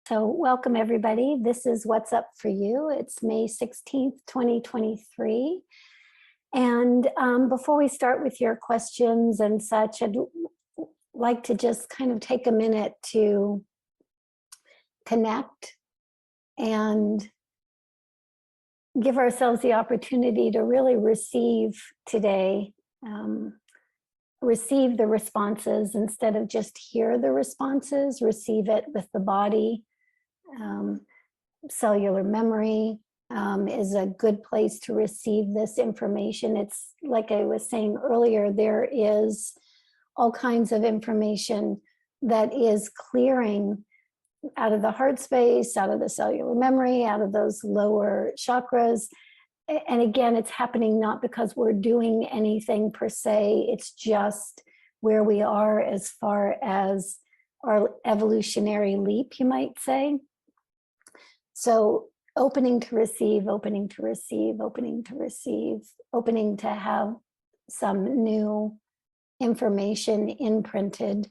So welcome everybody. This is What's Up for You. It's May 16th, 2023. And before we start with your questions and such, I'd like to just kind of take a minute to connect and give ourselves the opportunity to really receive today, receive the responses instead of just hear the responses, receive it with the body. Cellular memory is a good place to receive this information. It's like I was saying earlier, there is all kinds of information that is clearing out of the heart space, out of the cellular memory, out of those lower chakras. And again, it's happening not because we're doing anything per se, it's just where we are as far as our evolutionary leap, you might say. So opening to receive, opening to receive, opening to receive, opening to have some new information imprinted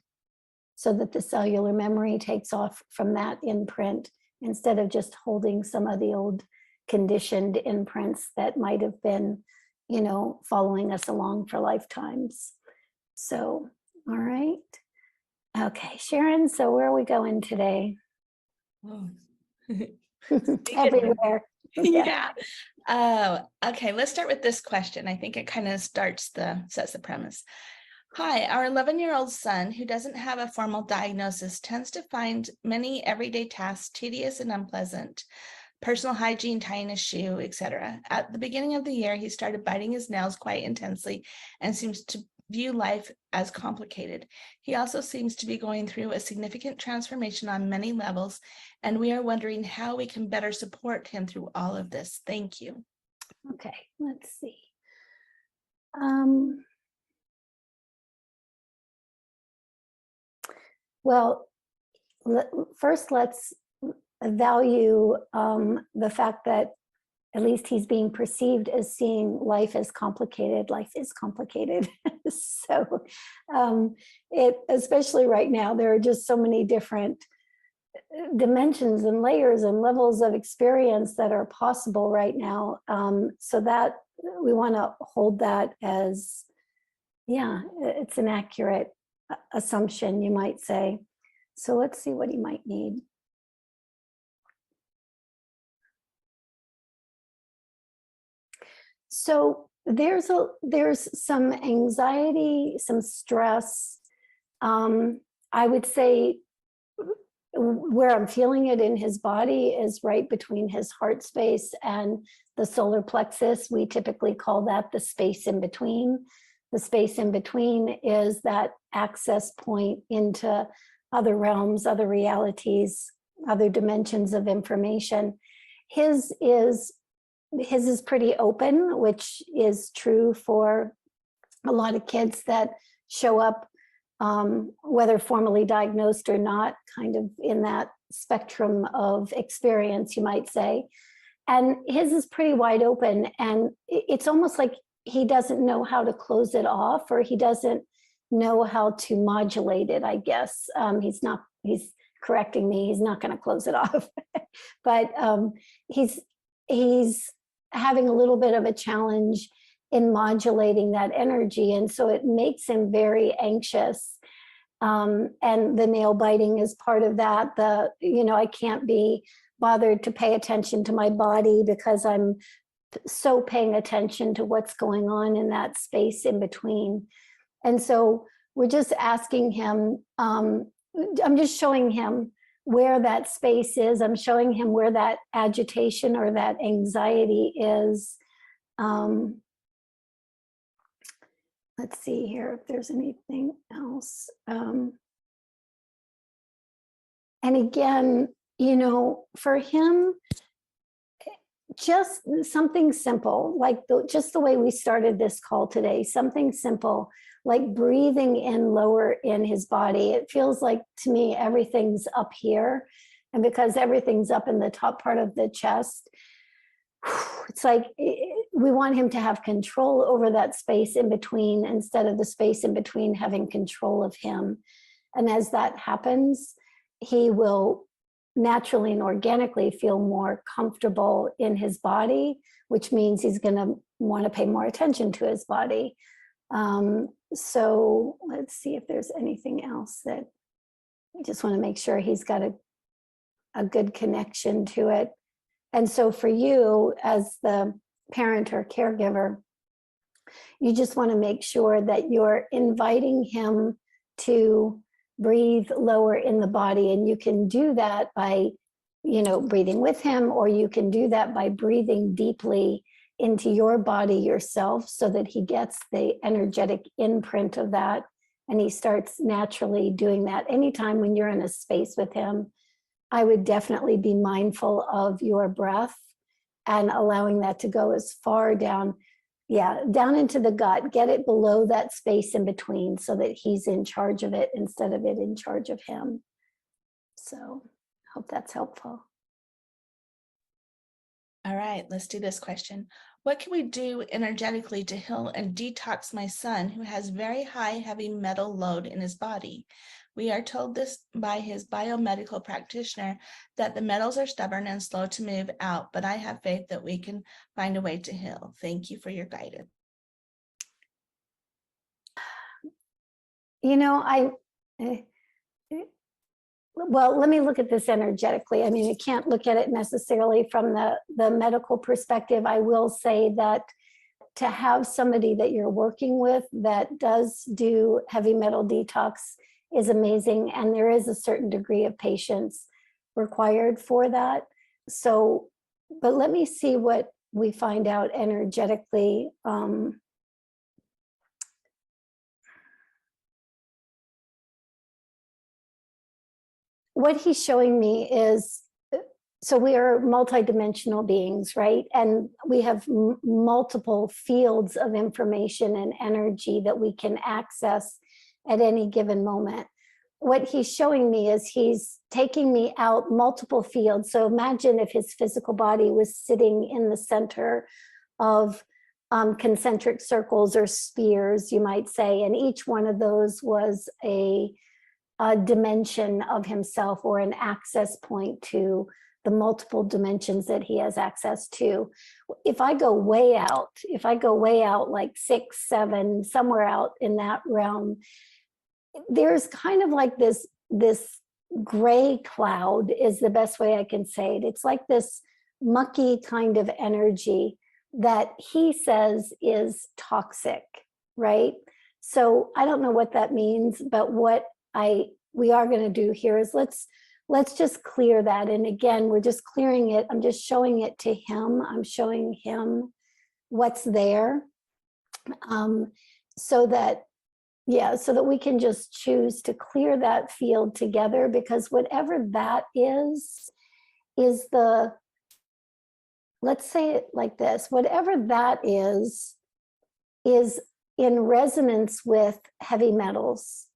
so that the cellular memory takes off from that imprint instead of just holding some of the old conditioned imprints that might have been, following us along for lifetimes. So, all right. Okay, Sharon, so where are we going today? Oh. Everywhere. Yeah. Okay, let's start with this question. I think it kind of sets the premise. Hi, our 11-year-old son, who doesn't have a formal diagnosis, tends to find many everyday tasks tedious and unpleasant. Personal hygiene, tying a shoe, etc. At the beginning of the year, he started biting his nails quite intensely and seems to view life as complicated. He also seems to be going through a significant transformation on many levels, and we are wondering how we can better support him through all of this. Thank you. Okay, let's see. Well, first let's value the fact that at least he's being perceived as seeing life as complicated. Life is complicated. So especially right now, there are just so many different dimensions and layers and levels of experience that are possible right now. So that we want to hold that as, yeah, it's an accurate assumption, you might say. So let's see what he might need. So there's some anxiety, some stress. I would say where I'm feeling it in his body is right between his heart space and the solar plexus. We typically call that the space in between. The space in between is that access point into other realms, other realities, other dimensions of information. His is pretty open, which is true for a lot of kids that show up, whether formally diagnosed or not, kind of in that spectrum of experience, you might say. And his is pretty wide open, and it's almost like he doesn't know how to close it off, or he doesn't know how to modulate it, I guess. He's correcting me, he's not going to close it off. But he's having a little bit of a challenge in modulating that energy. And so it makes him very anxious. And the nail biting is part of that. I can't be bothered to pay attention to my body because I'm so paying attention to what's going on in that space in between. And so we're just asking him, I'm just showing him where that space is. I'm showing him where that agitation or that anxiety is. Let's see here if there's anything else. And again, for him, just something simple, like just the way we started this call today, something simple, like breathing in lower in his body. It feels like to me, everything's up here. And because everything's up in the top part of the chest, it's like we want him to have control over that space in between instead of the space in between having control of him. And as that happens, he will naturally and organically feel more comfortable in his body, which means he's going to want to pay more attention to his body. So let's see if there's anything else that I just want to make sure he's got a good connection to it. And so for you as the parent or caregiver, you just want to make sure that you're inviting him to breathe lower in the body. And you can do that by, breathing with him, or you can do that by breathing deeply into your body yourself so that he gets the energetic imprint of that. And he starts naturally doing that. Anytime when you're in a space with him, I would definitely be mindful of your breath and allowing that to go as far down, down into the gut, get it below that space in between so that he's in charge of it instead of it in charge of him. So hope that's helpful. All right, let's do this question. What can we do energetically to heal and detox my son who has very high heavy metal load in his body? We are told this by his biomedical practitioner that the metals are stubborn and slow to move out, but I have faith that we can find a way to heal. Thank you for your guidance. Well, let me look at this energetically. I mean, I can't look at it necessarily from the medical perspective. I will say that to have somebody that you're working with that does do heavy metal detox is amazing. And there is a certain degree of patience required for that. So, but let me see what we find out energetically. What he's showing me is, so we are multidimensional beings, right? And we have multiple fields of information and energy that we can access at any given moment. What he's showing me is he's taking me out multiple fields. So imagine if his physical body was sitting in the center of concentric circles or spheres, you might say, and each one of those was a dimension of himself or an access point to the multiple dimensions that he has access to. If I go way out like 6, 7, somewhere out in that realm, there's kind of like this gray cloud is the best way I can say it. It's like this mucky kind of energy that he says is toxic, right? So I don't know what that means, but what we are going to do here is let's just clear that. And again, we're just clearing it. I'm just showing it to him. I'm showing him what's there, so that we can just choose to clear that field together, because whatever that is let's say it like this, whatever that is in resonance with heavy metals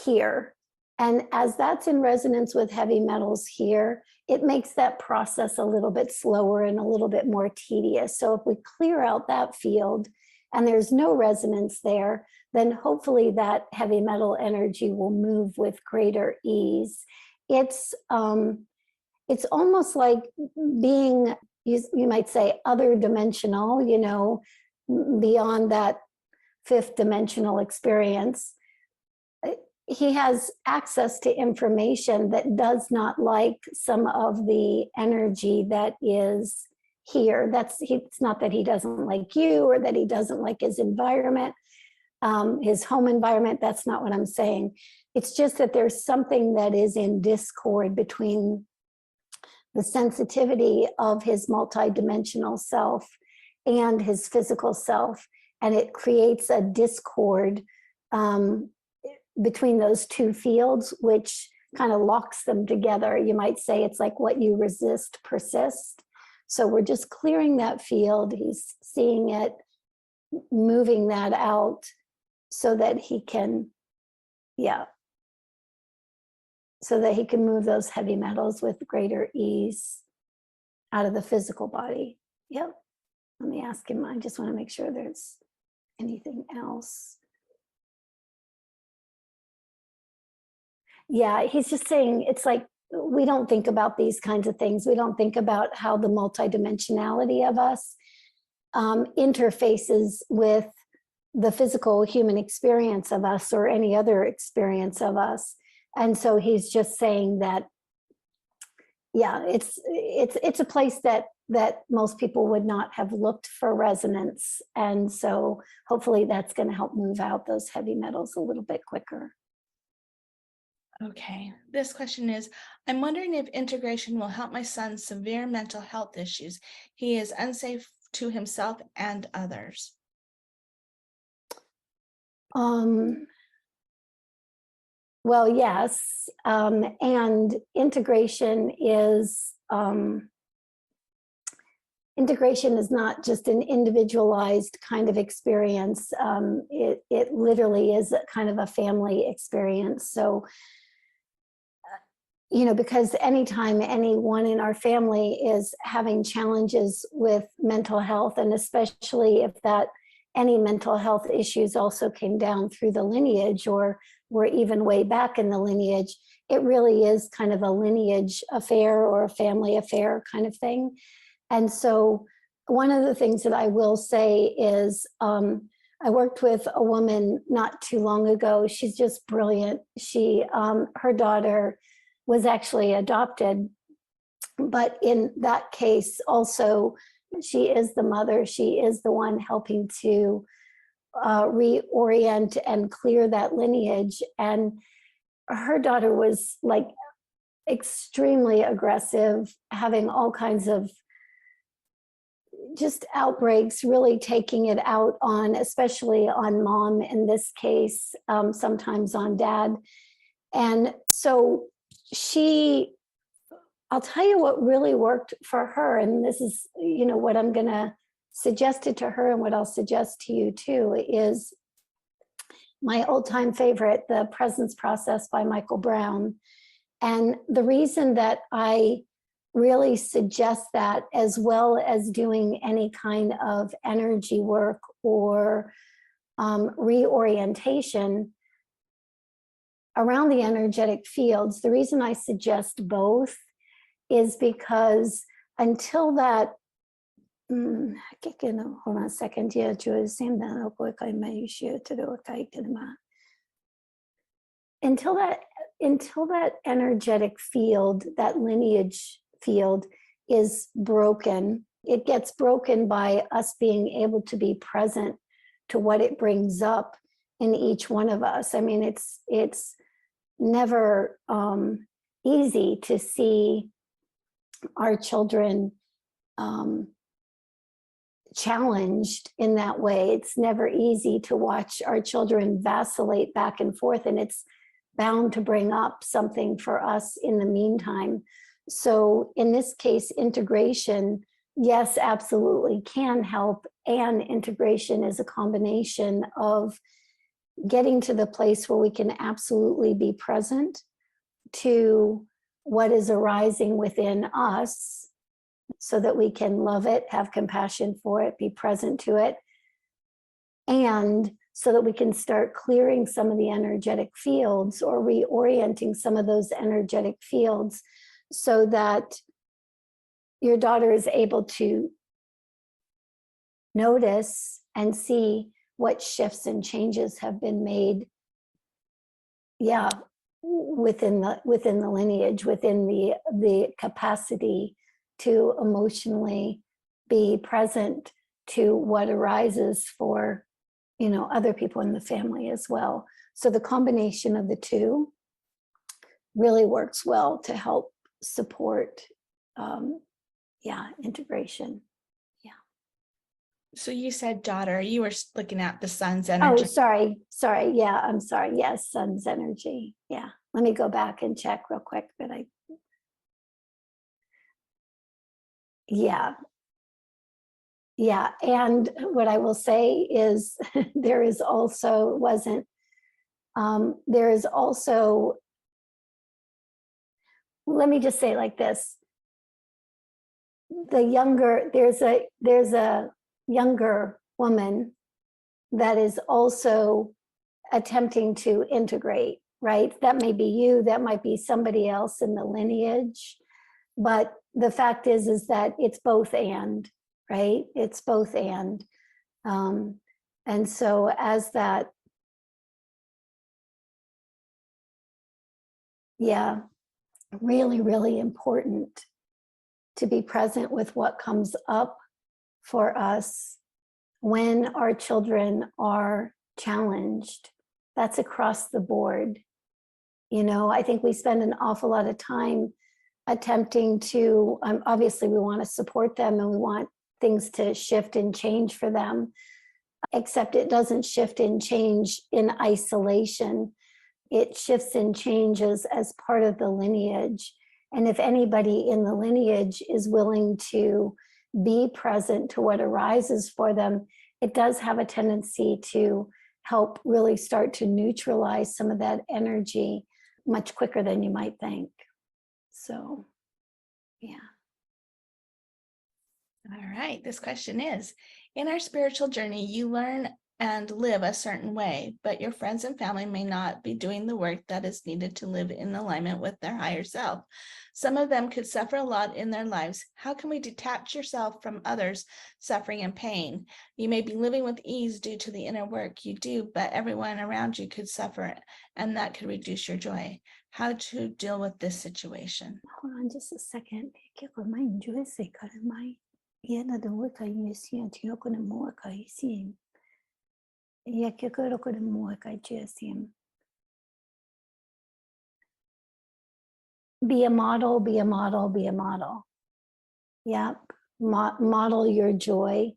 here. And as that's in resonance with heavy metals here, it makes that process a little bit slower and a little bit more tedious. So if we clear out that field and there's no resonance there, then hopefully that heavy metal energy will move with greater ease. It's almost like being, you might say, other dimensional, beyond that fifth dimensional experience. He has access to information that does not like some of the energy that is here. It's not that he doesn't like you or that he doesn't like his environment, his home environment. That's not what I'm saying. It's just that there's something that is in discord between the sensitivity of his multidimensional self and his physical self. And it creates a discord between those two fields, which kind of locks them together. You might say it's like what you resist persists. So we're just clearing that field. He's seeing it, moving that out so that he can, so that he can move those heavy metals with greater ease out of the physical body. Yep. Let me ask him. I just want to make sure there's anything else. Yeah, he's just saying it's like we don't think about these kinds of things. We don't think about how the multidimensionality of us interfaces with the physical human experience of us or any other experience of us. And so he's just saying that, yeah, it's a place that most people would not have looked for resonance. And so hopefully that's going to help move out those heavy metals a little bit quicker. Okay, this question is, I'm wondering if integration will help my son's severe mental health issues. He is unsafe to himself and others. Well, yes, and integration is not just an individualized kind of experience. It literally is a kind of a family experience. So, because anytime anyone in our family is having challenges with mental health, and especially if that any mental health issues also came down through the lineage or were even way back in the lineage, it really is kind of a lineage affair or a family affair kind of thing. And so one of the things that I will say is I worked with a woman not too long ago. She's just brilliant. Her daughter was actually adopted, but in that case also, she is the mother. She is the one helping to reorient and clear that lineage. And her daughter was like extremely aggressive, having all kinds of just outbreaks, really taking it out on, especially on mom in this case, sometimes on dad. And so I'll tell you what really worked for her, and this is, what I'm going to suggest it to her, and what I'll suggest to you too, is my old-time favorite, The Presence Process by Michael Brown. And the reason that I really suggest that, as well as doing any kind of energy work or reorientation around the energetic fields, the reason I suggest both is because until that, hold on a second, until that energetic field, that lineage field is broken, it gets broken by us being able to be present to what it brings up in each one of us. I mean, it's never easy to see our children challenged in that way. It's never easy to watch our children vacillate back and forth, and it's bound to bring up something for us in the meantime. So in this case, integration, yes, absolutely can help. And integration is a combination of getting to the place where we can absolutely be present to what is arising within us so that we can love it, have compassion for it, be present to it, and so that we can start clearing some of the energetic fields or reorienting some of those energetic fields so that your daughter is able to notice and see what shifts and changes have been made, within the lineage, within the capacity to emotionally be present to what arises for, other people in the family as well. So the combination of the two really works well to help support, integration. So you said daughter, you were looking at the son's energy. Oh, sorry. Yeah, I'm sorry. Yes, son's energy. Yeah. Let me go back and check real quick, but yeah. And what I will say is there is also, let me just say it like this. There's a younger woman that is also attempting to integrate. right? That may be you, that might be somebody else in the lineage. But the fact is that it's both and, right? It's both and. And so as that, yeah, really, really important to be present with what comes up for us when our children are challenged. That's across the board. You know, I think we spend an awful lot of time attempting to, obviously we want to support them and we want things to shift and change for them, except it doesn't shift and change in isolation. It shifts and changes as part of the lineage. And if anybody in the lineage is willing to be present to what arises for them, it does have a tendency to help really start to neutralize some of that energy much quicker than you might think. So, yeah. All right. This question is, in our spiritual journey, you learn and live a certain way, but your friends and family may not be doing the work that is needed to live in alignment with their higher self. Some of them could suffer a lot in their lives. How can we detach yourself from others' suffering and pain? You may be living with ease due to the inner work you do, but everyone around you could suffer, and that could reduce your joy. How to deal with this situation? Hold on just a second. Be a model, be a model, be a model. Yep. Model your joy.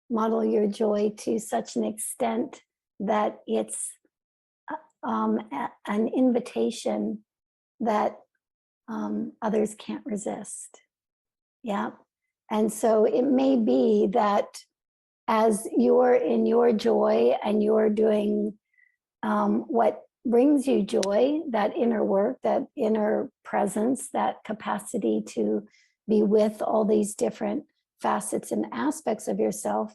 Model your joy to such an extent that it's an invitation that others can't resist. Yeah. And so it may be that as you're in your joy and you're doing what brings you joy, that inner work, that inner presence, that capacity to be with all these different facets and aspects of yourself,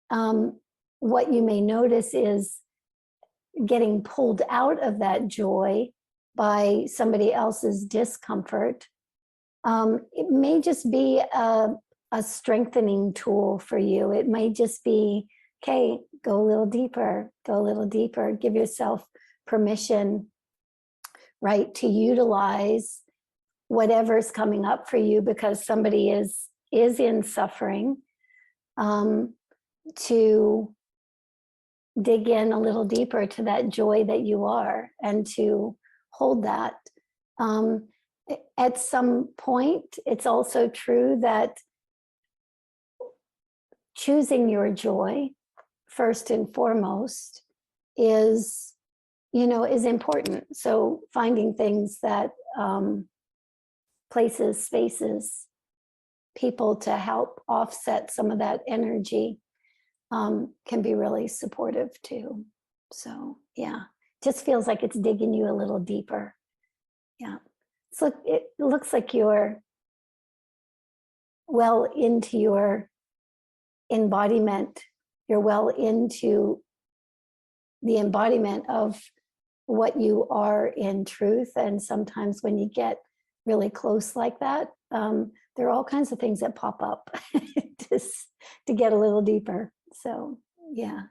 what you may notice is getting pulled out of that joy by somebody else's discomfort. It may just be a strengthening tool for you. It may just be, okay, go a little deeper, give yourself permission, right, to utilize whatever's coming up for you because somebody is in suffering, to dig in a little deeper to that joy that you are and to hold that. At some point, it's also true that choosing your joy first and foremost is important. So finding things that places, spaces, people to help offset some of that energy can be really supportive too. So yeah, just feels like it's digging you a little deeper. Yeah. So it looks like you're well into your embodiment. You're well into the embodiment of what you are in truth. And sometimes when you get really close like that, there are all kinds of things that pop up just to get a little deeper. So, yeah.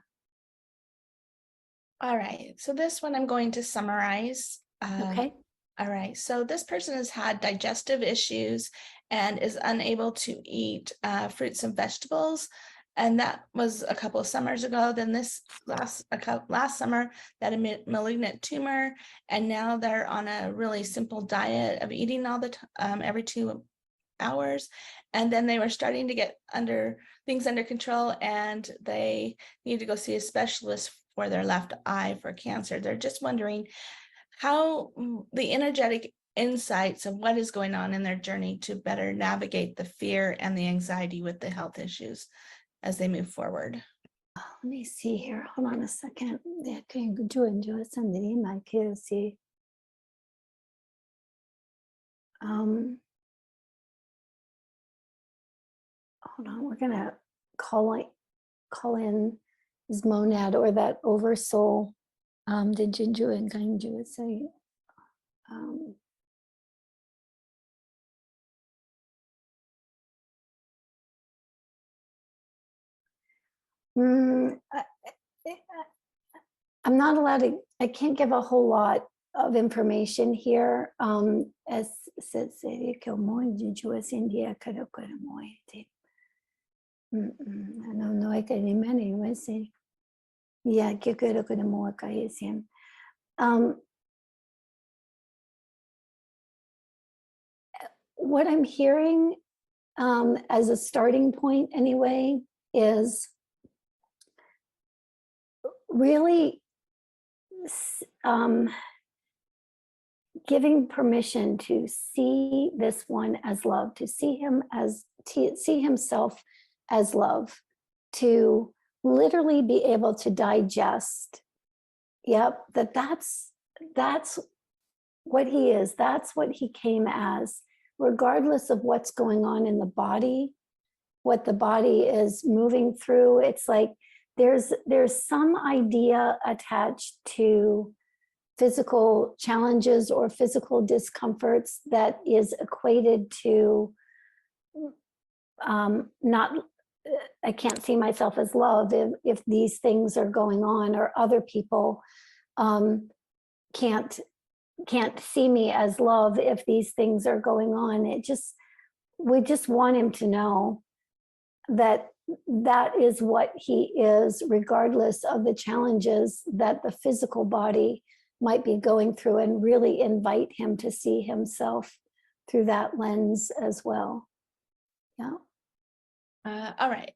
All right. So this one I'm going to summarize. Okay. All right. So this person has had digestive issues and is unable to eat fruits and vegetables. And that was a couple of summers ago. Then this last summer, that a malignant tumor. And now they're on a really simple diet of eating all the every 2 hours. And then they were starting to get things under control, and they need to go see a specialist for their left eye for cancer. They're just wondering how the energetic insights of what is going on in their journey to better navigate the fear and the anxiety with the health issues as they move forward. Let me see here. Hold on a second. Yeah, can you do it? My kids see. Hold on. We're gonna call in his monad or that oversoul Did you do it? Can you say? Um, mm, I, I'm not allowed to. I can't give a whole lot of information here. As says que o moi de Juas India kada kada moi te. No hay que ni many was it. Yeah, que kada kada moi ka is him. What I'm hearing as a starting point anyway is really giving permission to see this one as love, to see him as see himself as love, to literally be able to digest. Yep, that's what he is. That's what he came as, regardless of what's going on in the body, what the body is moving through. It's like there's some idea attached to physical challenges or physical discomforts that is equated to not, I can't see myself as love if these things are going on, or other people can't see me as love if these things are going on. We just want him to know that that is what he is, regardless of the challenges that the physical body might be going through, and really invite him to see himself through that lens as well. Yeah. All right.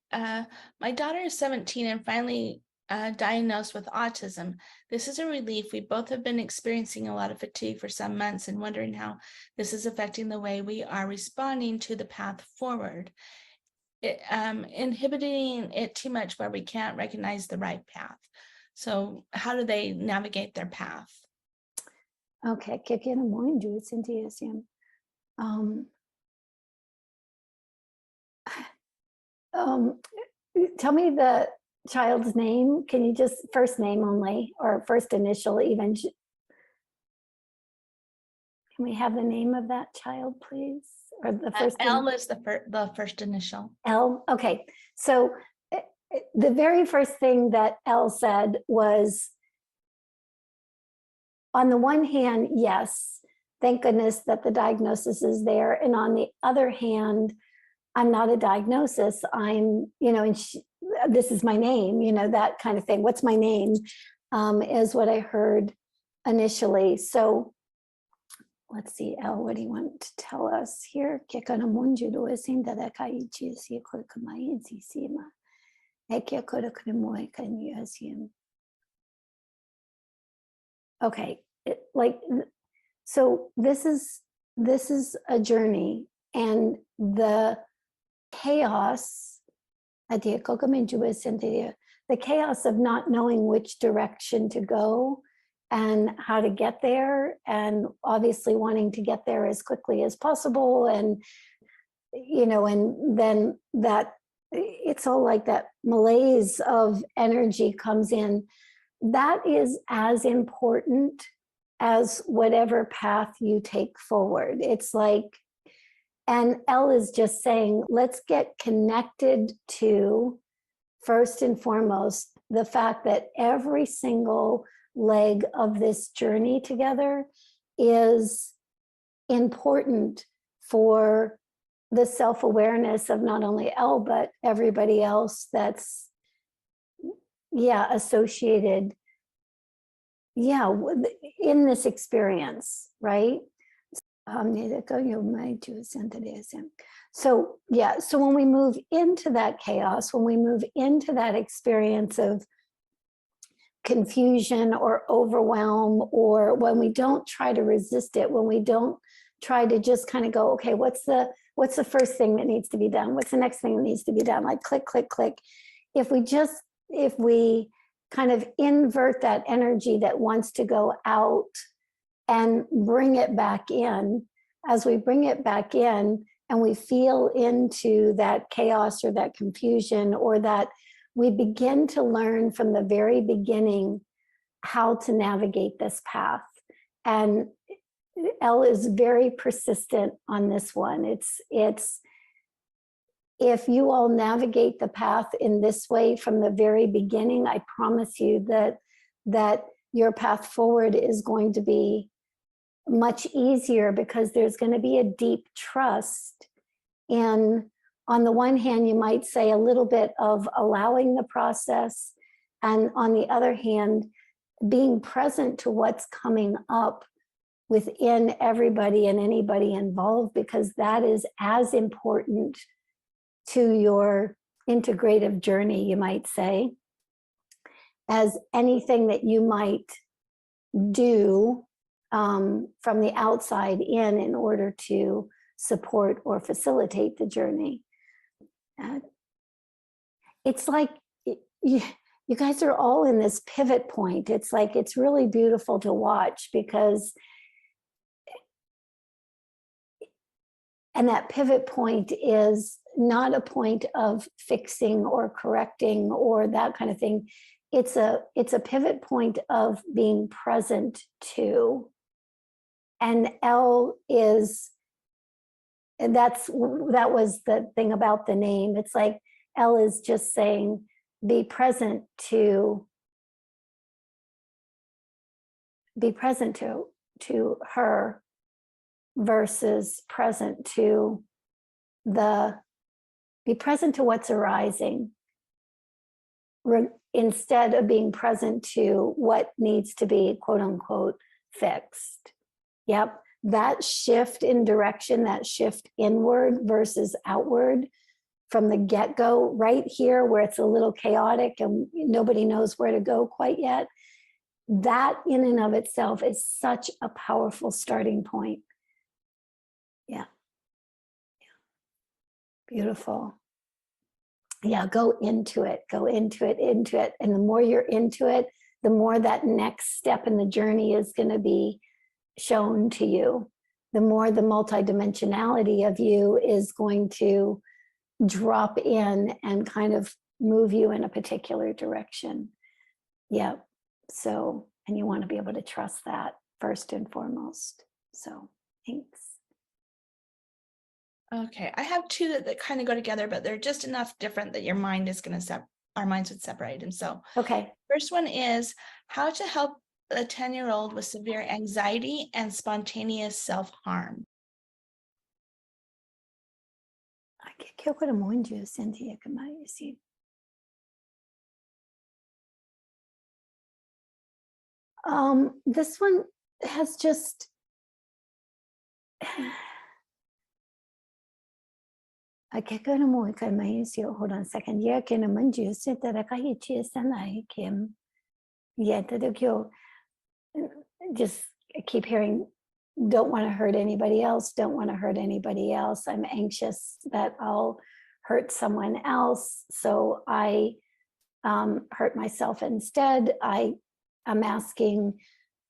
My daughter is 17 and finally diagnosed with autism. This is a relief. We both have been experiencing a lot of fatigue for some months and wondering how this is affecting the way we are responding to the path forward. Inhibiting it too much where we can't recognize the right path. So how do they navigate their path? Okay, que quiero muito sentir assim. Tell me the child's name. Can you just first name only, or first initial even? Can we have the name of that child, please? Or the first L is the first initial. L. Okay, so the very first thing that L said was, on the one hand, yes, thank goodness that the diagnosis is there. And on the other hand, I'm not a diagnosis. I'm, and this is my name, that kind of thing. What's my name is what I heard initially. So let's see, El, what do you want to tell us here? Okay, so this is a journey, and the chaos, the chaos of not knowing which direction to go and how to get there, and obviously wanting to get there as quickly as possible, and and then that it's all like that malaise of energy comes in. That is as important as whatever path you take forward. It's like, and Elle is just saying, let's get connected to, first and foremost, the fact that every single leg of this journey together is important for the self-awareness of not only Elle, but everybody else that's associated in this experience, right? So when we move into that chaos, when we move into that experience of confusion or overwhelm, or when we don't try to resist it, when we don't try to just kind of go, okay, what's the first thing that needs to be done? What's the next thing that needs to be done? Like click, click, click. If we kind of invert that energy that wants to go out and bring it back in, as we bring it back in and we feel into that chaos or that confusion, or that we begin to learn from the very beginning how to navigate this path. And Elle is very persistent on this one. It's if you all navigate the path in this way from the very beginning, I promise you that your path forward is going to be much easier, because there's going to be a deep trust. And on the one hand, you might say a little bit of allowing the process, and on the other hand, being present to what's coming up within everybody and anybody involved, because that is as important to your integrative journey, you might say, as anything that you might do from the outside in order to support or facilitate the journey. It's like you guys are all in this pivot point. It's like, it's really beautiful to watch, because and that pivot point is not a point of fixing or correcting or that kind of thing. It's a pivot point of being present to. And Elle is, that was the thing about the name. It's like Elle is just saying, be present to her, versus present to be present to what's arising, instead of being present to what needs to be, quote unquote, fixed. Yep, that shift in direction, that shift inward versus outward from the get-go, right here where it's a little chaotic and nobody knows where to go quite yet, that in and of itself is such a powerful starting point. Yeah. Beautiful. Yeah, go into it. And the more you're into it, the more that next step in the journey is going to be shown to you. The more the multidimensionality of you is going to drop in and kind of move you in a particular direction. Yeah. So, and you want to be able to trust that first and foremost. So, thanks. Okay, I have two that kind of go together, but they're just enough different that your mind is going to our minds would separate. And so, okay. First one is how to help a 10-year-old with severe anxiety and spontaneous self-harm. This one has just hold on a second. Yeah, can just keep hearing, don't want to hurt anybody else, don't want to hurt anybody else. I'm anxious that I'll hurt someone else, so I hurt myself instead. I'm asking,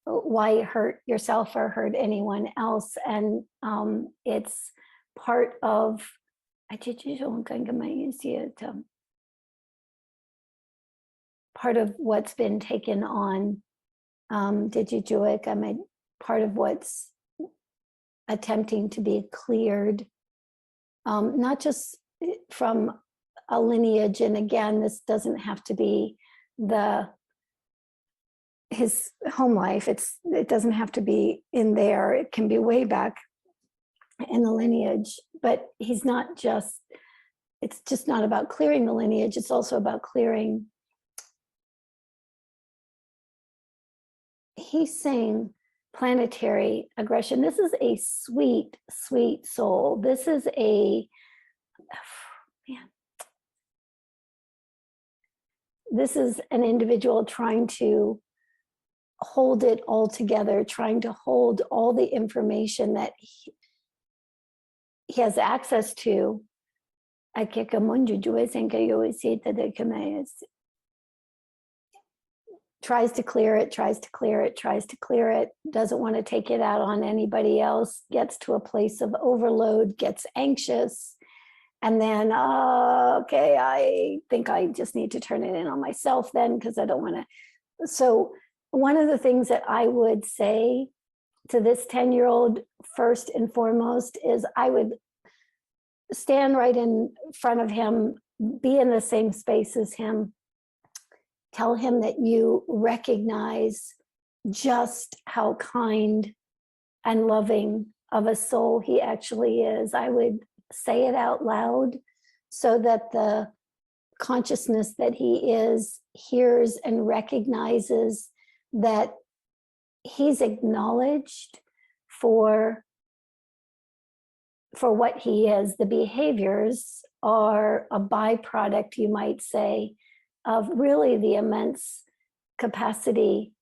why hurt yourself or hurt anyone else? And it's part of part of what's been taken on. Part of what's attempting to be cleared, not just from a lineage. And again, this doesn't have to be his home life. It doesn't have to be in there. It can be way back in the lineage, but it's just not about clearing the lineage. It's also about clearing. He's saying planetary aggression. This is a sweet, sweet soul. This is this is an individual trying to hold it all together, trying to hold all the information that he has access to. Tries to clear it, doesn't want to take it out on anybody else, gets to a place of overload, gets anxious, and then, okay, I think I just need to turn it in on myself then, because I don't want to. So one of the things that I would say to this 10-year-old, first and foremost, is I would stand right in front of him, be in the same space as him, tell him that you recognize just how kind and loving of a soul he actually is. I would say it out loud so that the consciousness that he is hears and recognizes that he's acknowledged for what he is. The behaviors are a byproduct, you might say, of really the immense capacity.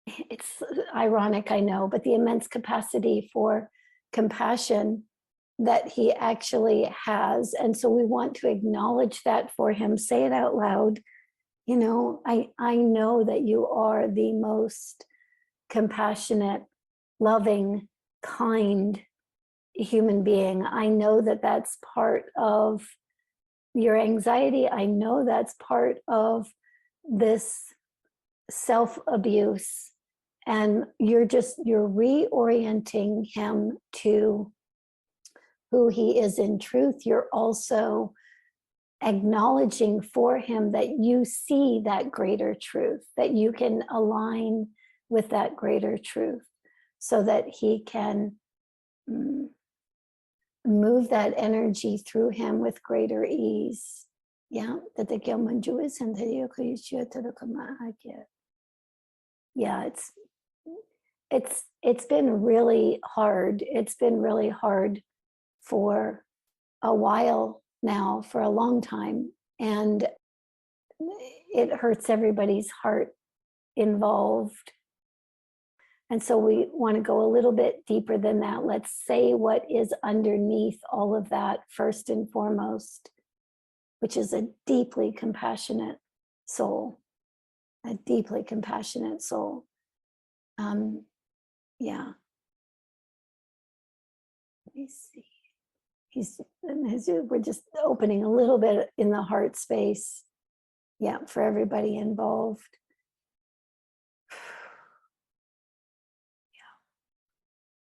It's ironic, I know, but the immense capacity for compassion that he actually has. And so we want to acknowledge that for him, say it out loud. You know, I know that you are the most compassionate, loving, kind human being. I know that that's part of your anxiety. I know that's part of this self-abuse. And you're reorienting him to who he is in truth. You're also acknowledging for him that you see that greater truth, that you can align with that greater truth so that he can move that energy through him with greater ease. Yeah, yeah, it's been really hard. It's been really hard for a while now, for a long time, and it hurts everybody's heart involved. And so we want to go a little bit deeper than that. Let's say what is underneath all of that first and foremost, which is a deeply compassionate soul, a deeply compassionate soul. Yeah. Let me see. We're just opening a little bit in the heart space. Yeah, for everybody involved.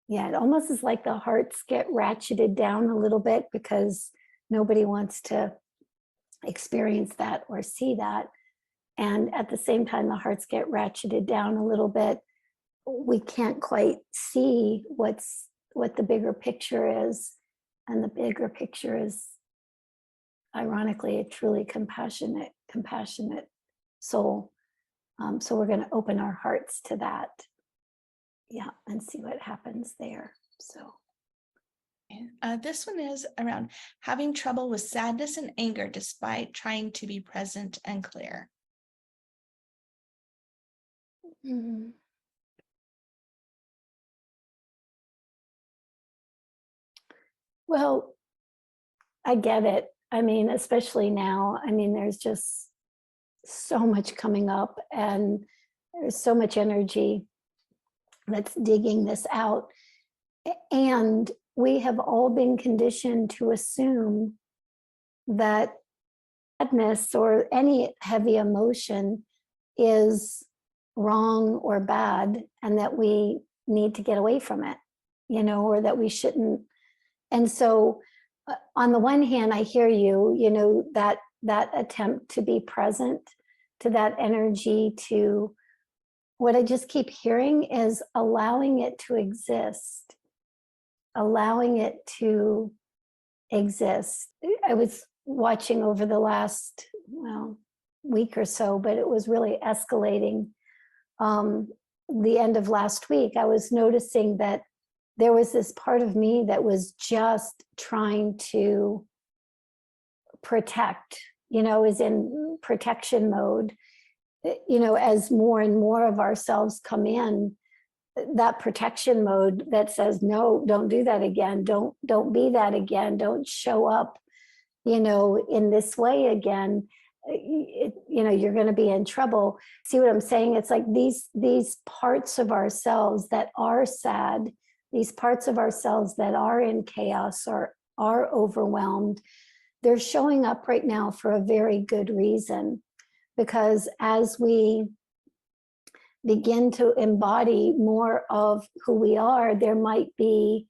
Yeah, it almost is like the hearts get ratcheted down a little bit because nobody wants to experience that or see that. And at the same time, the hearts get ratcheted down a little bit. We can't quite see what the bigger picture is. And the bigger picture is, ironically, a truly compassionate soul. So we're going to open our hearts to that. Yeah, and see what happens there. So this one is around having trouble with sadness and anger despite trying to be present and clear. mm-hmm. Well, I get it. I mean, especially now, I mean, there's just so much coming up and there's so much energy that's digging this out. And we have all been conditioned to assume that sadness or any heavy emotion is wrong or bad and that we need to get away from it, you know, or that we shouldn't. And so on the one hand, I hear you, you know, that attempt to be present to that energy, to what I just keep hearing is allowing it to exist, allowing it to exist. I was watching over the last, week or so, but it was really escalating. The end of last week, I was noticing that there was this part of me that was just trying to protect, you know, is in protection mode. You know, as more and more of ourselves come in, that protection mode that says, no, don't do that again. Don't be that again. Don't show up, you know, in this way again. You know, you're going to be in trouble. See what I'm saying? It's like these parts of ourselves that are sad, these parts of ourselves that are in chaos or are overwhelmed, they're showing up right now for a very good reason. Because as we begin to embody more of who we are, there might be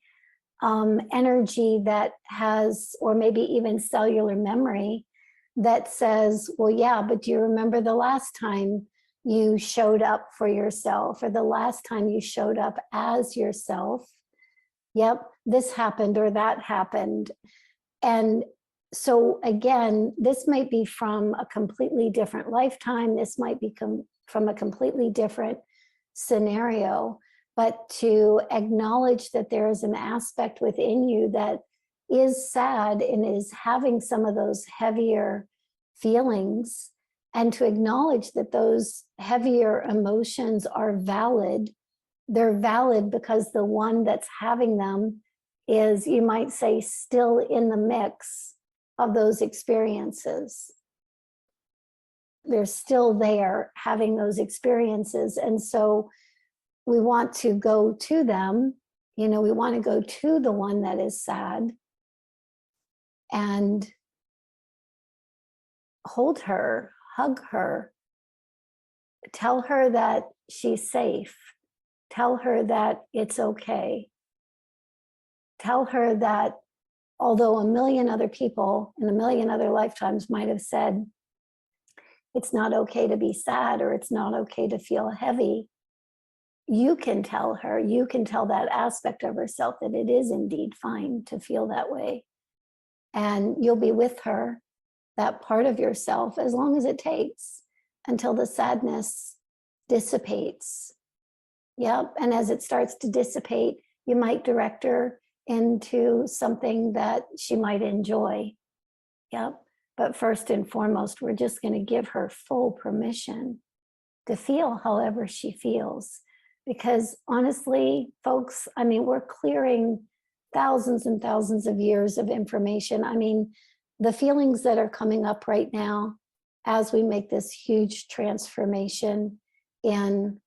energy that has, or maybe even cellular memory that says, well, yeah, but do you remember the last time you showed up for yourself, or the last time you showed up as yourself? Yep, this happened or that happened. And so again, this might be from a completely different lifetime. This might be from a completely different scenario, but to acknowledge that there is an aspect within you that is sad and is having some of those heavier feelings, and to acknowledge that those heavier emotions are valid. They're valid because the one that's having them is, you might say, still in the mix of those experiences. They're still there having those experiences. And so we want to go to them, we want to go to the one that is sad and hold her, hug her, tell her that she's safe, tell her that it's okay, tell her that although a million other people in a million other lifetimes might have said, it's not okay to be sad, or it's not okay to feel heavy, you can tell her, you can tell that aspect of herself that it is indeed fine to feel that way. And you'll be with her, that part of yourself, as long as it takes until the sadness dissipates. Yep. And as it starts to dissipate, you might direct her into something that she might enjoy. Yep. But first and foremost, we're just going to give her full permission to feel however she feels. Because honestly, folks, we're clearing thousands and thousands of years of information. The feelings that are coming up right now as we make this huge transformation in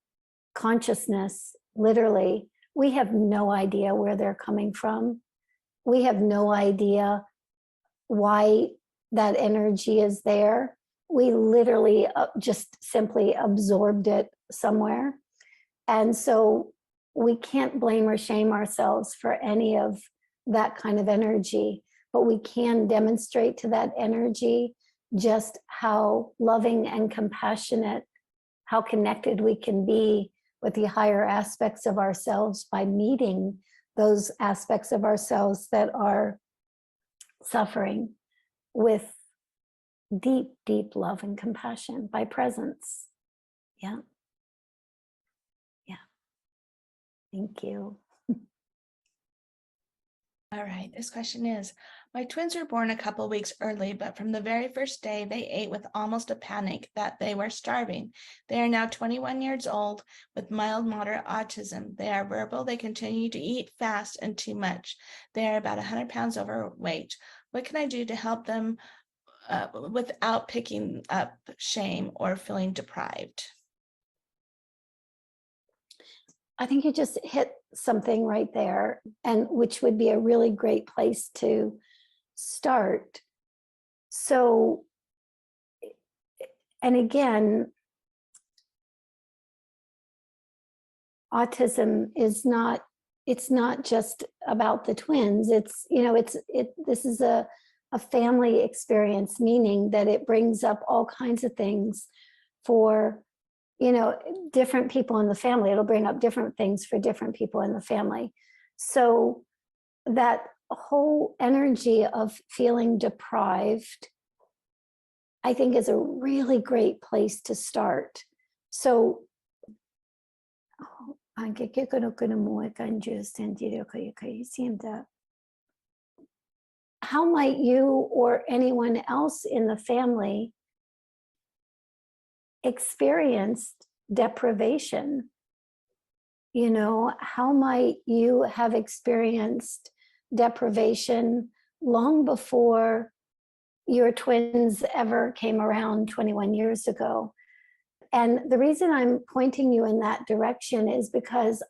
consciousness, literally, we have no idea where they're coming from. We have no idea why that energy is there. We literally just simply absorbed it somewhere. And so we can't blame or shame ourselves for any of that kind of energy, but we can demonstrate to that energy just how loving and compassionate, how connected we can be with the higher aspects of ourselves by meeting those aspects of ourselves that are suffering with deep, deep love and compassion by presence. Yeah. Yeah. Thank you. All right, this question is, my twins were born a couple weeks early, but from the very first day, they ate with almost a panic that they were starving. They are now 21 years old with mild, moderate autism. They are verbal. They continue to eat fast and too much. They are about 100 pounds overweight. What can I do to help them without picking up shame or feeling deprived? I think you just hit something right there, and which would be a really great place to start. So, and again, autism is not, it's not just about the twins. It's, this is a family experience, meaning that it brings up all kinds of things for different people in the family. It'll bring up different things for different people in the family. So that whole energy of feeling deprived, I think, is a really great place to start. So how might you or anyone else in the family experienced deprivation? How might you have experienced deprivation long before your twins ever came around 21 years ago? And the reason I'm pointing you in that direction is because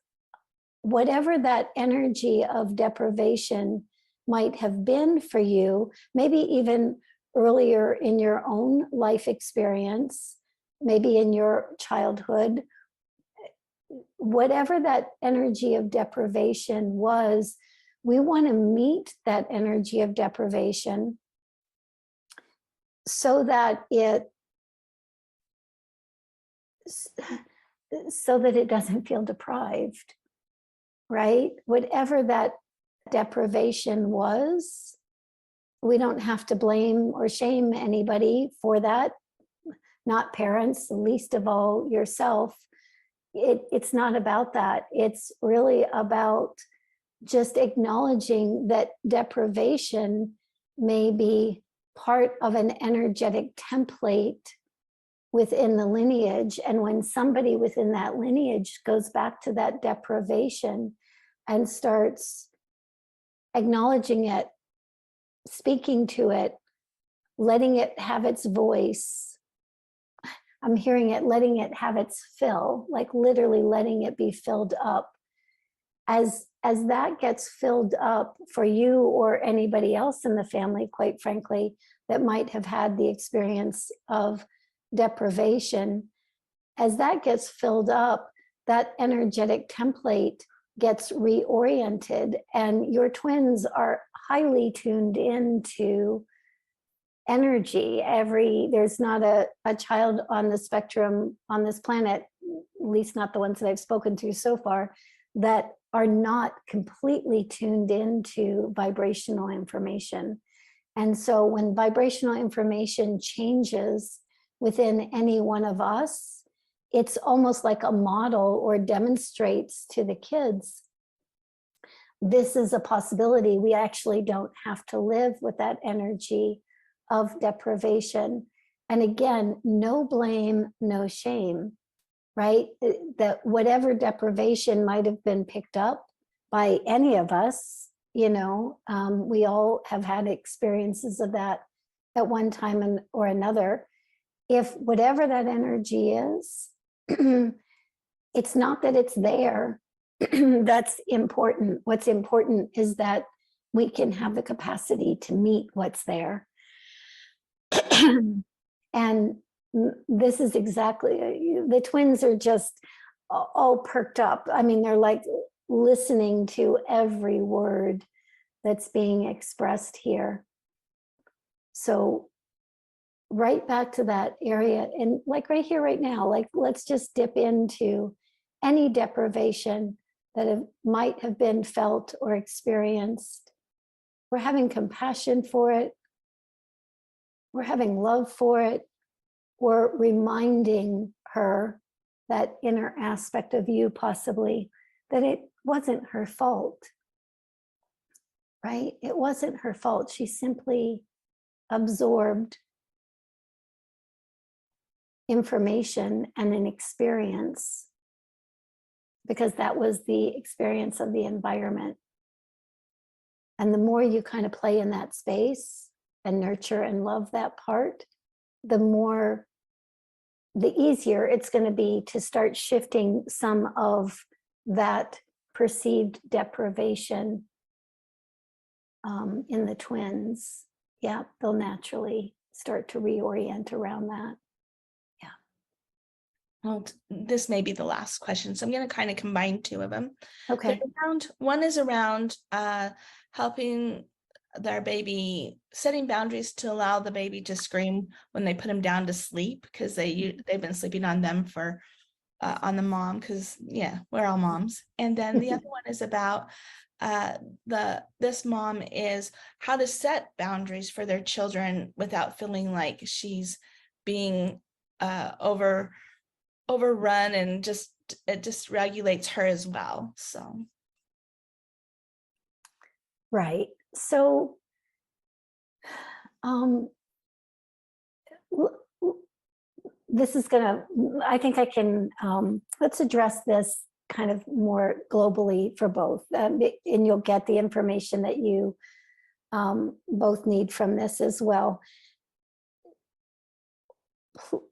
whatever that energy of deprivation might have been for you, maybe even earlier in your own life experience, maybe in your childhood, whatever that energy of deprivation was, we want to meet that energy of deprivation so that it doesn't feel deprived, right? Whatever that deprivation was, we don't have to blame or shame anybody for that, not parents, least of all yourself. It's not about that. It's really about just acknowledging that deprivation may be part of an energetic template within the lineage. And when somebody within that lineage goes back to that deprivation and starts acknowledging it, speaking to it, letting it have its voice, I'm hearing it, letting it have its fill, like literally letting it be filled up. As that gets filled up for you or anybody else in the family, quite frankly, that might have had the experience of deprivation, as that gets filled up, that energetic template gets reoriented, and your twins are highly tuned into energy. There's not a child on the spectrum on this planet, at least not the ones that I've spoken to so far, that are not completely tuned into vibrational information. And so when vibrational information changes within any one of us, it's almost like a model or demonstrates to the kids, this is a possibility. We actually don't have to live with that energy of deprivation. And again, no blame, no shame, right? That whatever deprivation might have been picked up by any of us, we all have had experiences of that at one time or another. If whatever that energy is, it's not that it's there. That's important. What's important is that we can have the capacity to meet what's there. And this is exactly, the twins are just all perked up. I mean, they're like listening to every word that's being expressed here. So right back to that area, and like right here, right now, like let's just dip into any deprivation that might have been felt or experienced. We're having compassion for it. We're having love for it. We're reminding her, that inner aspect of you possibly, that it wasn't her fault, right? It wasn't her fault. She simply absorbed information and an experience because that was the experience of the environment. And the more you kind of play in that space and nurture and love that part, the easier it's going to be to start shifting some of that perceived deprivation in the twins. Yeah, they'll naturally start to reorient around that. Well, this may be the last question, so I'm going to kind of combine two of them. Okay. One is around helping their baby, setting boundaries to allow the baby to scream when they put him down to sleep, because they've been sleeping on them for on the mom, because we're all moms. And then the other one is about this mom is how to set boundaries for their children without feeling like she's being overrun, and it just regulates her as well. So right. So this is gonna, I think I can, let's address this kind of more globally for both, and you'll get the information that you both need from this as well.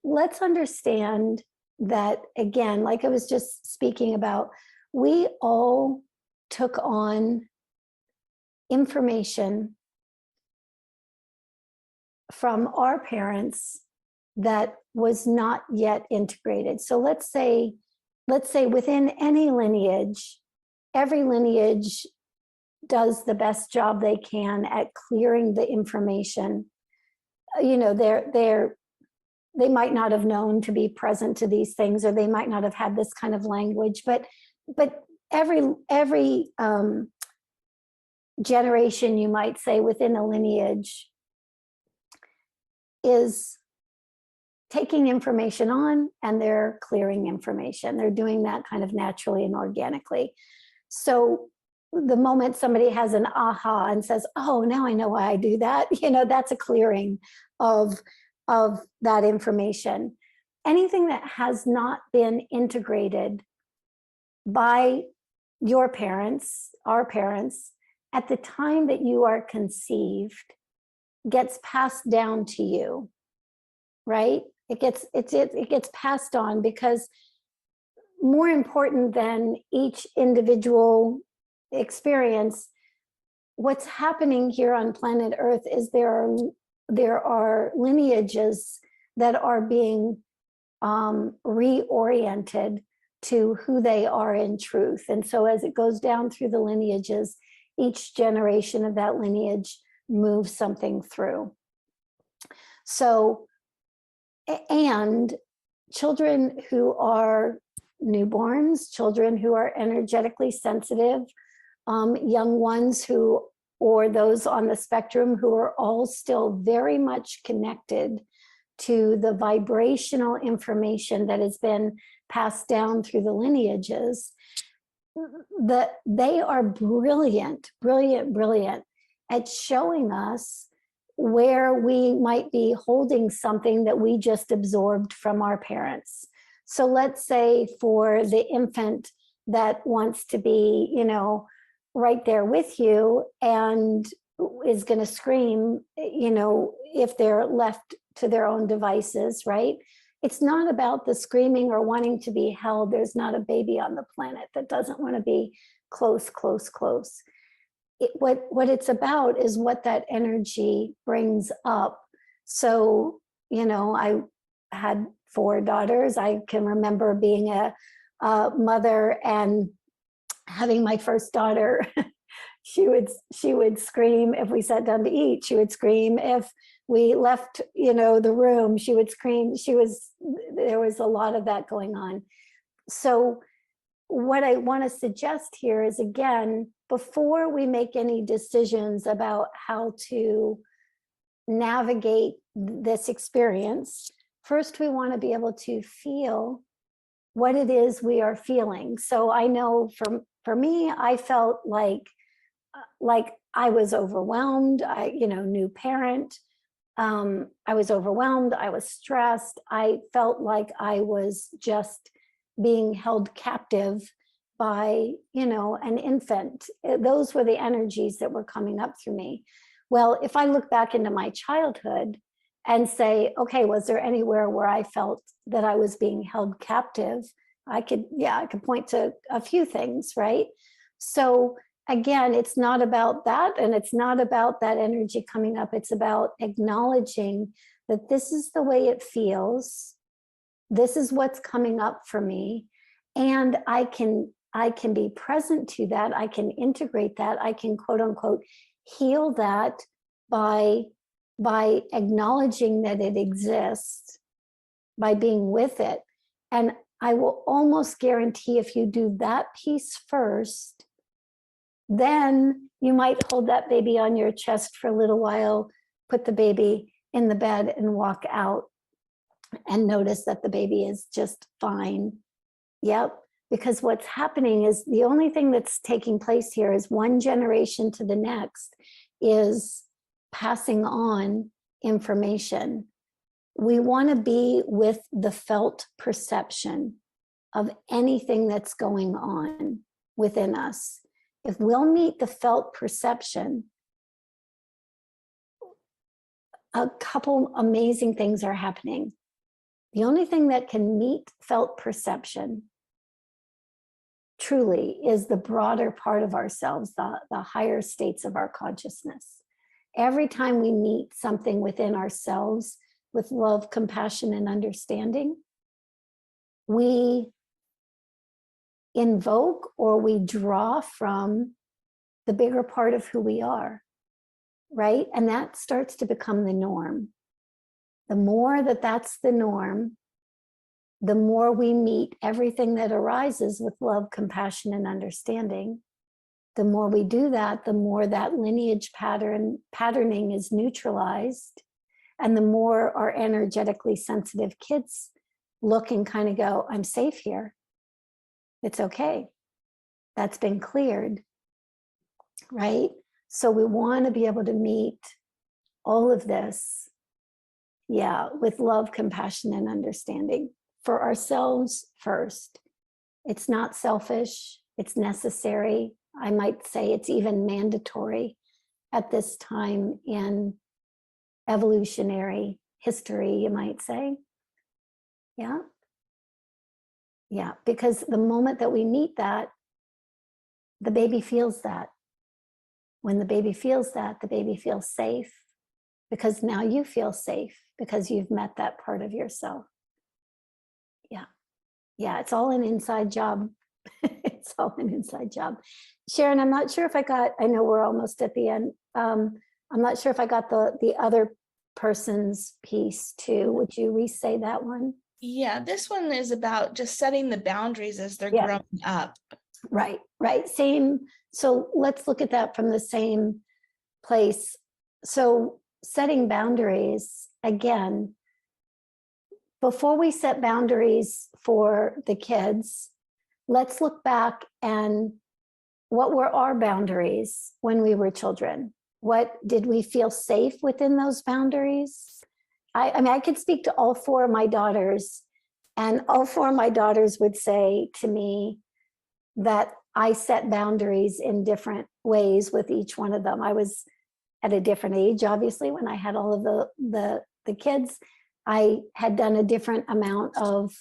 Let's understand that, again, like I was just speaking about, we all took on information from our parents that was not yet integrated. So let's say let's say within any lineage, every lineage does the best job they can at clearing the information. You know, they might not have known to be present to these things, or they might not have had this kind of language, but every generation, you might say, within a lineage is taking information on, and they're clearing information. They're doing that kind of naturally and organically. So the moment somebody has an aha and says, oh, now I know why I do that, you know, that's a clearing of that information. Anything that has not been integrated by your parents, our parents, at the time that you are conceived, gets passed down to you, right? It gets passed on, because more important than each individual experience, what's happening here on planet Earth is there are lineages that are being reoriented to who they are in truth. And so as it goes down through the lineages, each generation of that lineage moves something through. So, and children who are newborns, children who are energetically sensitive, young ones who, or those on the spectrum who are all still very much connected to the vibrational information that has been passed down through the lineages, that they are brilliant at showing us where we might be holding something that we just absorbed from our parents. So let's say for the infant that wants to be, you know, right there with you and is going to scream, you know, if they're left to their own devices, right? It's not about the screaming or wanting to be held. There's not a baby on the planet that doesn't want to be close. What it's about is what that energy brings up. So, you know, I had 4 daughters. I can remember being a mother and having my first daughter. she would scream if we sat down to eat. She would scream if we left, you know, the room. She would scream. There was a lot of that going on. So what I want to suggest here is, again, before we make any decisions about how to navigate this experience, first we want to be able to feel what it is we are feeling. So I know for me, I felt like I was overwhelmed. New parent. I was overwhelmed. I was stressed. I felt like I was just being held captive by, you know, an infant. Those were the energies that were coming up through me. Well, if I look back into my childhood and say, okay, was there anywhere where I felt that I was being held captive? I could point to a few things, right? So again, it's not about that, and it's not about that energy coming up. It's about acknowledging that this is the way it feels. This is what's coming up for me. And I can be present to that. I can integrate that. I can, quote unquote, heal that by acknowledging that it exists, by being with it. And I will almost guarantee if you do that piece first, then you might hold that baby on your chest for a little while, put the baby in the bed and walk out and notice that the baby is just fine. Yep. Because what's happening is the only thing that's taking place here is one generation to the next is passing on information. We want to be with the felt perception of anything that's going on within us. If we'll meet the felt perception, a couple amazing things are happening. The only thing that can meet felt perception truly is the broader part of ourselves, the higher states of our consciousness. Every time we meet something within ourselves with love, compassion, and understanding, we invoke or we draw from the bigger part of who we are, right? And that starts to become the norm. The more that that's the norm, the more we meet everything that arises with love, compassion, and understanding. The more we do that, the more that lineage patterning is neutralized, and the more our energetically sensitive kids look and kind of go, I'm safe here. It's okay. That's been cleared, right? So we want to be able to meet all of this, with love, compassion, and understanding for ourselves first. It's not selfish, it's necessary. I might say it's even mandatory at this time in evolutionary history, you might say. Yeah, because the moment that we meet that, the baby feels that. When the baby feels that, the baby feels safe, because now you feel safe because you've met that part of yourself. Yeah, it's all an inside job. It's all an inside job. Sharon, I'm not sure if I know we're almost at the end. I'm not sure if I got the other person's piece too. Would you re-say that one? Yeah, this one is about just setting the boundaries as they're growing up. Right. Same. So let's look at that from the same place. So setting boundaries, again, before we set boundaries for the kids, let's look back and what were our boundaries when we were children? What did we feel safe within those boundaries? I mean, I could speak to all four of my daughters, and all four of my daughters would say to me that I set boundaries in different ways with each one of them. I was at a different age, obviously, when I had all of the kids. I had done a different amount of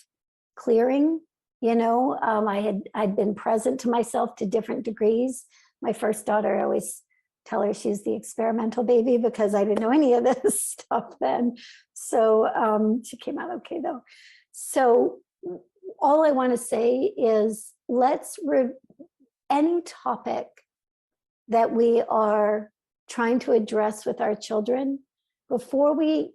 clearing, I'd been present to myself to different degrees. My first daughter, I always tell her she's the experimental baby because I didn't know any of this stuff then. So she came out okay though. So all I want to say is any topic that we are trying to address with our children, before we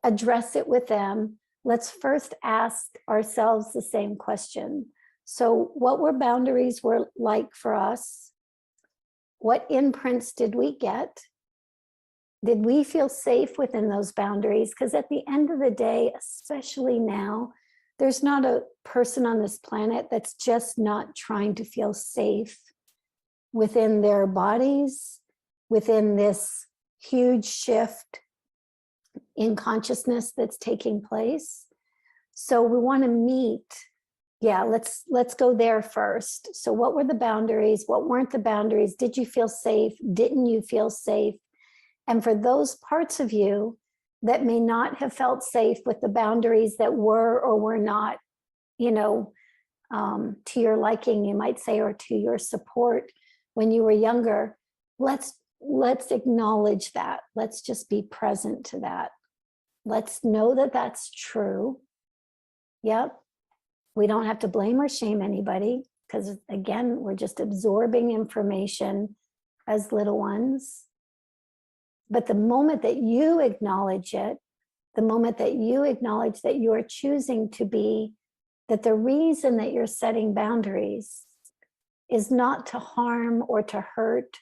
address it with them, let's first ask ourselves the same question. So what were boundaries were like for us? What imprints did we get? Did we feel safe within those boundaries? Because at the end of the day, especially now, there's not a person on this planet that's just not trying to feel safe within their bodies, within this huge shift in consciousness that's taking place. So we want to meet, let's go there first. So what were the boundaries? What weren't the boundaries? Did you feel safe? Didn't you feel safe? And for those parts of you that may not have felt safe with the boundaries that were or were not, to your liking, you might say, or to your support when you were younger, let's acknowledge that. Let's just be present to that. Let's know that that's true. Yep. We don't have to blame or shame anybody because, again, we're just absorbing information as little ones. But the moment that you acknowledge it, the moment that you acknowledge that you are choosing to be, that the reason that you're setting boundaries is not to harm or to hurt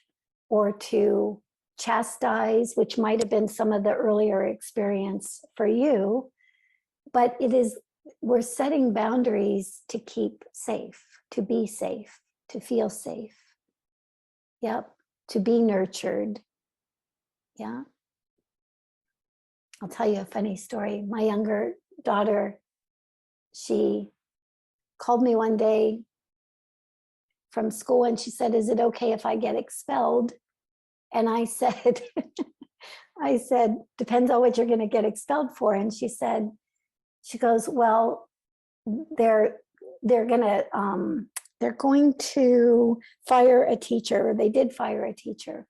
or to chastise, which might have been some of the earlier experience for you, but we're setting boundaries to keep safe, to be safe, to feel safe. Yep, to be nurtured. Yeah. I'll tell you a funny story. My younger daughter, she called me one day from school and she said, "Is it okay if I get expelled?" And I said, depends on what you're going to get expelled for. And she goes, well, they're going to fire a teacher. They did fire a teacher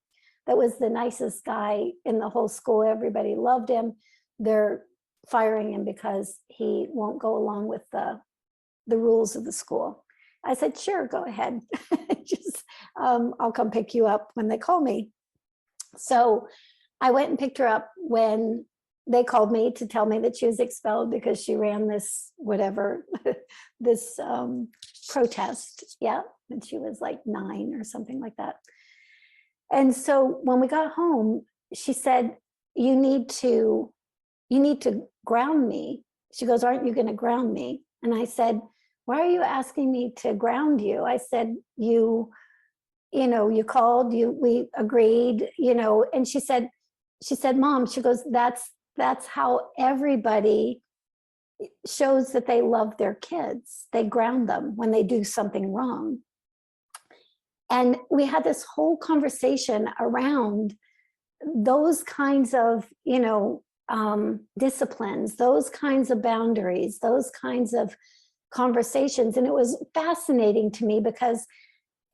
that was the nicest guy in the whole school. Everybody loved him. They're firing him because he won't go along with the rules of the school. I said, sure, go ahead. Just, I'll come pick you up when they call me. So I went and picked her up when they called me to tell me that she was expelled because she ran this, whatever, this protest. Yeah. And she was like 9 or something like that. And so when we got home, she said, you need to ground me. She goes, aren't you going to ground me? And I said, why are you asking me to ground you? I said, you called, we agreed, and she said, Mom, she goes, that's how everybody shows that they love their kids. They ground them when they do something wrong. And we had this whole conversation around those kinds of, disciplines, those kinds of boundaries, those kinds of conversations. And it was fascinating to me because,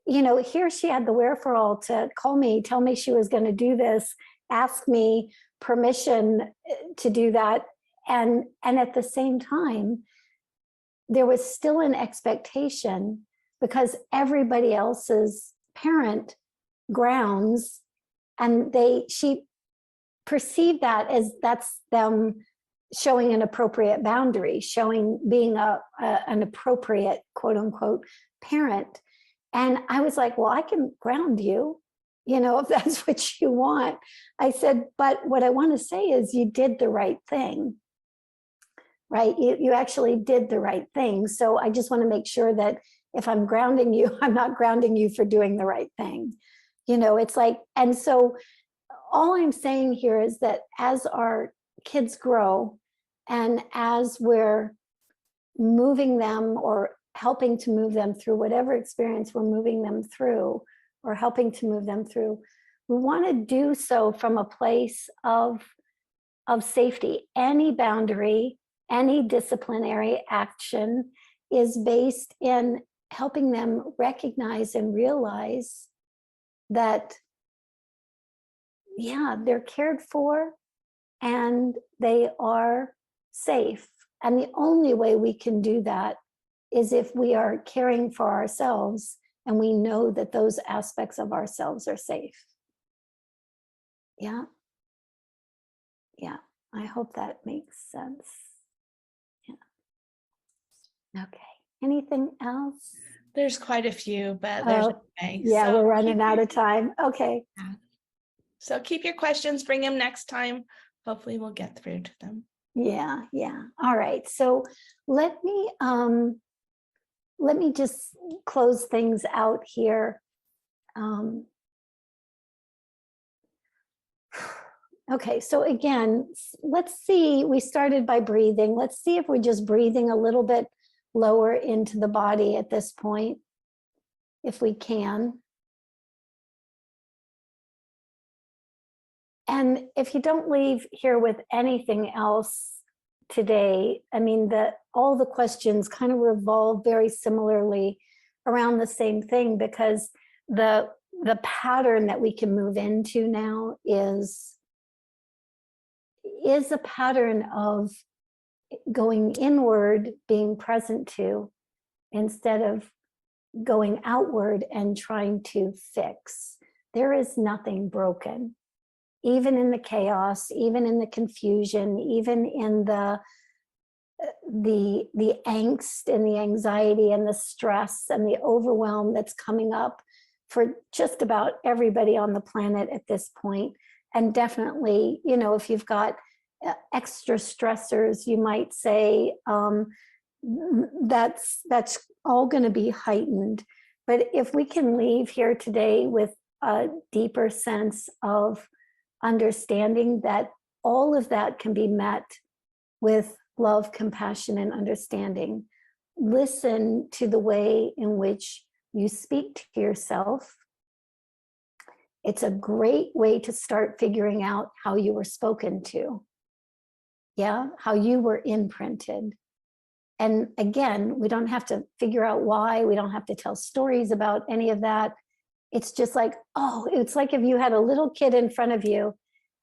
here she had the wherewithal to call me, tell me she was going to do this, ask me permission to do that. And at the same time, there was still an expectation because everybody else's parent grounds, and she perceived that as that's them showing an appropriate boundary, being an appropriate, quote unquote, parent. And I was like, well, I can ground you, if that's what you want. I said, but what I want to say is you did the right thing, right? You actually did the right thing. So I just want to make sure that if I'm grounding you, I'm not grounding you for doing the right thing. It's like, and so all I'm saying here is that as our kids grow and as we're moving them or helping to move them through whatever experience we're moving them through or helping to move them through, we want to do so from a place of safety. Any boundary, any disciplinary action is based in helping them recognize and realize that, yeah, they're cared for and they are safe. And the only way we can do that is if we are caring for ourselves and we know that those aspects of ourselves are safe. Yeah. Yeah. I hope that makes sense. Yeah. Okay. Anything else? There's quite a few, but there's okay. Yeah, So we're running out of time. Okay. Yeah. So keep your questions, bring them next time. Hopefully we'll get through to them. Yeah, yeah. All right. So let me just close things out here. Okay, so again, let's see, we started by breathing. Let's see if we're just breathing a little bit lower into the body at this point, if we can. And if you don't leave here with anything else today, I mean, all the questions kind of revolve very similarly around the same thing, because the pattern that we can move into now is a pattern of going inward, being present to, instead of going outward and trying to fix. There is nothing broken. Even in the chaos, even in the confusion, even in the angst and the anxiety and the stress and the overwhelm that's coming up for just about everybody on the planet at this point. And definitely, if you've got extra stressors, you might say that's all going to be heightened. But if we can leave here today with a deeper sense of understanding that all of that can be met with love, compassion, and understanding. Listen to the way in which you speak to yourself. It's a great way to start figuring out how you were spoken to. Yeah, how you were imprinted. And again, we don't have to figure out why. We don't have to tell stories about any of that. It's just like, it's like if you had a little kid in front of you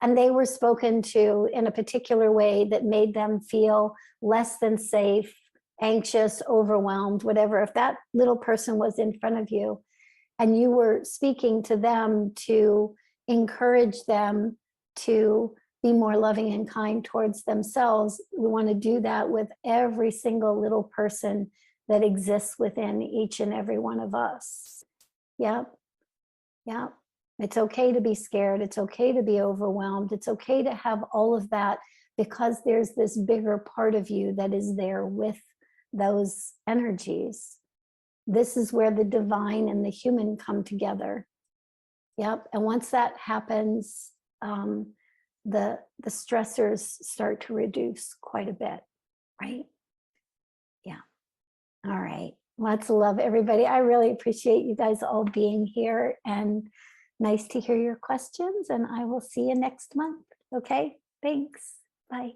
and they were spoken to in a particular way that made them feel less than safe, anxious, overwhelmed, whatever, if that little person was in front of you and you were speaking to them to encourage them to be more loving and kind towards themselves, we want to do that with every single little person that exists within each and every one of us. Yep. Yep. It's okay to be scared. It's okay to be overwhelmed. It's okay to have all of that, because there's this bigger part of you that is there with those energies. This is where the divine and the human come together. Yep. And once that happens, the stressors start to reduce quite a bit, right? Yeah. All right. Lots of love, everybody. I really appreciate you guys all being here, and nice to hear your questions, and I will see you next month. Okay. Thanks. Bye.